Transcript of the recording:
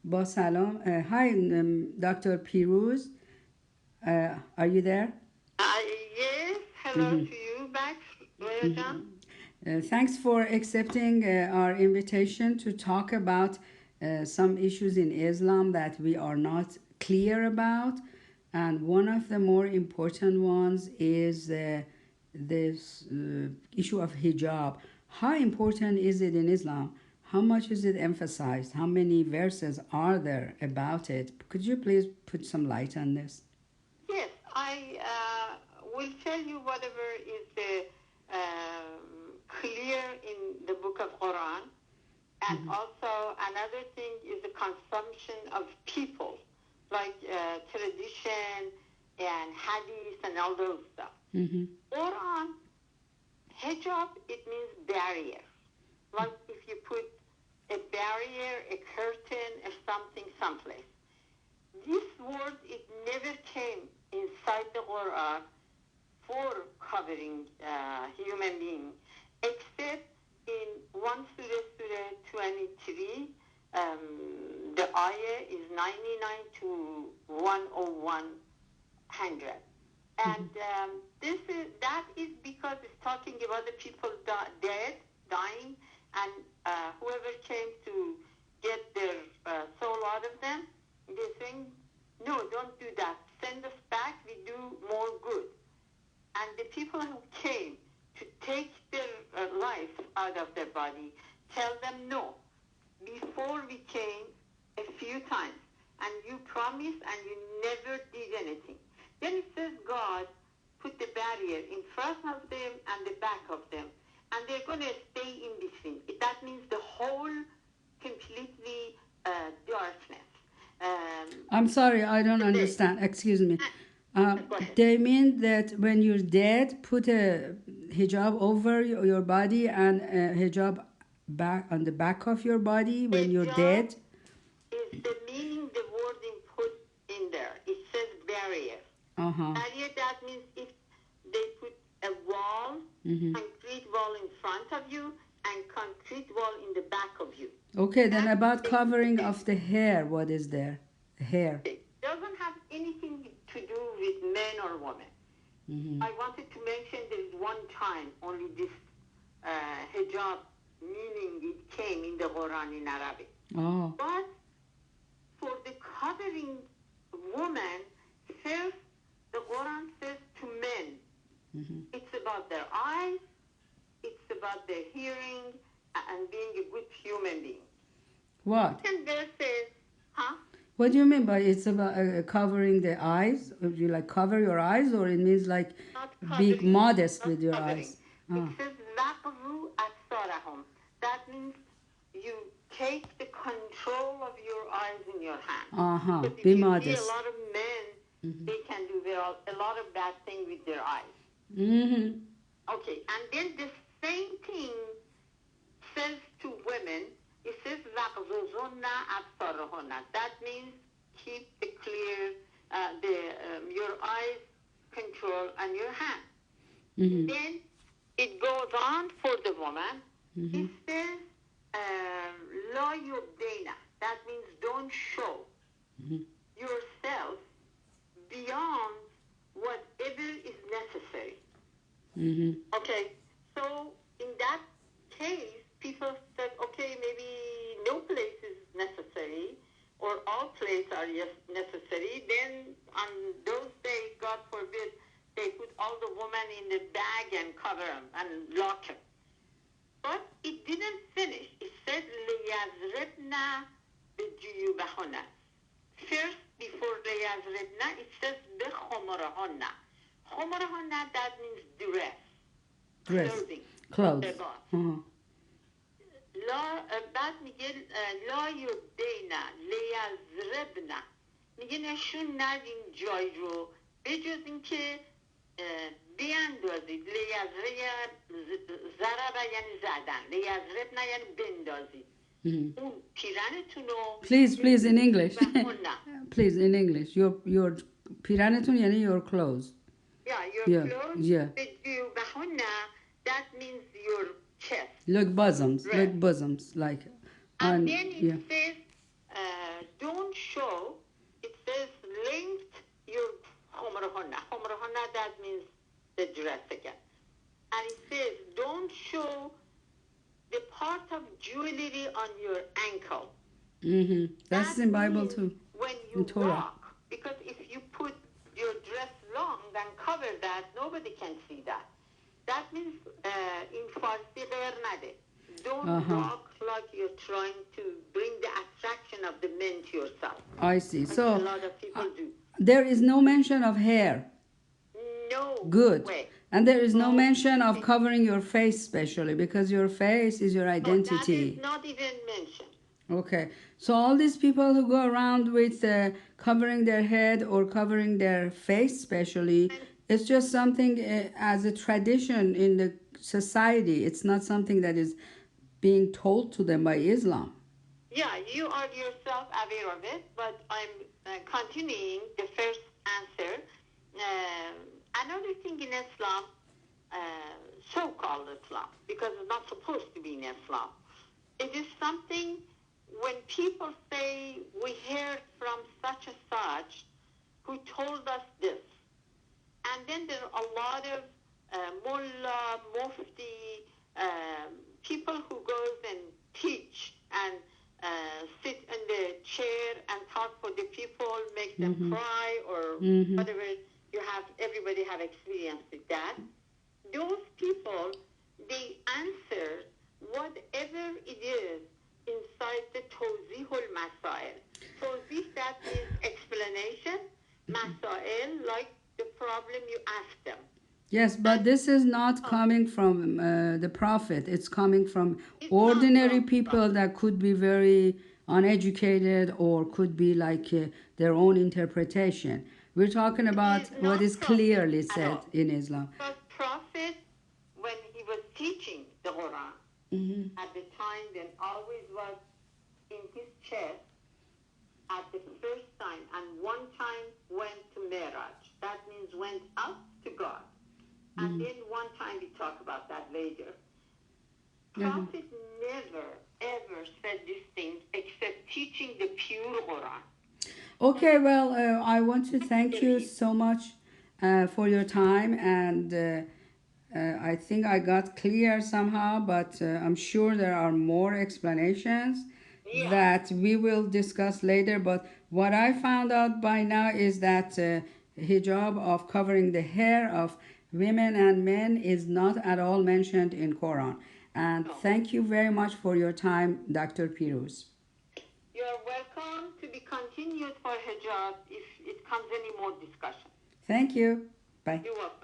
با سلام. Hi, Dr. Piruz. Are you there? Yes, hello to you back, Roya John. Thanks for accepting our invitation to talk about some issues in Islam that we are not clear about. And one of the more important ones is this issue of hijab. How important is it in Islam? How much is it emphasized? How many verses are there about it? Could you please put some light on this? Yes, I will tell you whatever is clear in the book of Quran. And also another thing is the consumption of people, like tradition and hadith and all those stuff. Quran, hijab, it means barrier. Like if you put a barrier, a curtain, or something someplace. This word, it never came inside the Quran for covering human being, except in one surah, Surah 23, the ayah is 99 to 10100. And that is because it's talking about the people dead, dying, and whoever came to get their soul out of them, they're saying, no, don't do that. Send us back. We do more good. And the people who came to take their life out of their body tell them no. Before we came a few times, and you promised and you never did anything. Then it says God put the barrier in front of them and the back of them, and they're going to stay in between. That means the whole completely darkness. I'm sorry, I don't understand. Excuse me. They mean that when you're dead, put a hijab over your body and a hijab back on the back of your body when you're dead. Is the meaning the wording put in there? It says barrier. Barrier, that means if they put a wall, concrete wall in front of you and concrete wall in the back of you. Okay, then about covering of the hair, what is there? Hair. It doesn't have anything to do with men or women. I wanted to mention there is one time only this hijab meaning it came in the Quran in Arabic. Oh. But for the covering woman, first the Quran says to men, it's about their eyes, it's about their hearing, and being a good human being. What? And there says, huh? What do you mean by it's about covering the eyes? You like cover your eyes, or it means like being modest with your eyes? It says "Waqru asarahum." That means you take the control of your eyes in your hand. Be you modest. See a lot of men, they can do a lot of bad things with their eyes. Okay, and then the same thing says to women. It says "Waqzuzunna absarahunna." That means keep the clear, your eyes control on your hand. Then it goes on for the woman. It says, La yubdina. That means don't show yourself beyond whatever is necessary. Okay, so in that case, people said, okay, maybe no place is necessary, or all places are necessary. Then on those days, God forbid, they put all the women in the bag and cover them and lock them. But it didn't finish. It said, لِيَزْرِبْنَا بِجُيُوبَهُنَّ. First, before لِيَزْرِبْنَا, it says بِخُمُرَهُنَّ. خُمُرَهُنَّ, that means dress. Clothing. Clothes. بعد میگه لا یبدینا لیزربنا، میگه نشون ندین جای رو به جز اینکه بیاندازید. ضربه یعنی زدن، لیزربنا یعنی بندازید. اون پیرنتون رو Please in English. Please in English. Your پیرنتون یعنی your clothes. Yeah, your clothes. Yeah. That means your chest. Like bosoms. Like bosoms. Like. And then it says, That's That in Bible means too, when in you Torah. walk, because if you put your dress long and cover that, nobody can see that. That means in Farsi غیر نده. Don't Uh-huh. walk like you're trying to bring the attraction of the men to yourself, I see. like a So lot of people do. there is no mention of hair. No Good. way. And there is no No. mention of covering your face, especially because your face is your No, that is identity. not even mentioned. Okay. So all these people who go around with covering their head or covering their face, especially, it's just something as a tradition in the society. It's not something that is being told to them by Islam. Yeah, you are yourself aware of it, but I'm continuing the first answer. Another thing in Islam, uh, so-called Islam, because it's not supposed to be in Islam, it is something when people say, we heard from such and such who told us this. And then there are a lot of mullah, mufti, people who goes and teach and sit in the chair and talk for the people, make them cry or whatever. You have everybody have experience with that. Those people, they answer whatever it is inside the tawzihul masail. Tawzih, that means explanation. Masail, like the problem you ask them. Yes, but And this is not coming from the Prophet. It's coming from it's ordinary not from people Prophet. that could be very uneducated or could be like their own interpretation. We're talking It about is what not is Prophet clearly at said all. in Islam. Because Prophet, when he was teaching the Quran, at the time, then always was in his chest at the first time, and one time went to Miraj. That means went up to God. And then one time we talk about that later. Prophet never ever said these things except teaching the pure Quran. Okay, well, I want to thank you so much for your time, and I think I got clear somehow, but I'm sure there are more explanations Yeah. that we will discuss later. But what I found out by now is that hijab of covering the hair of women and men is not at all mentioned in Quran. And No. thank you very much for your time, Dr. Piruz. You're welcome to be continued for hijab if it comes any more discussion. Thank you. Bye. You're welcome.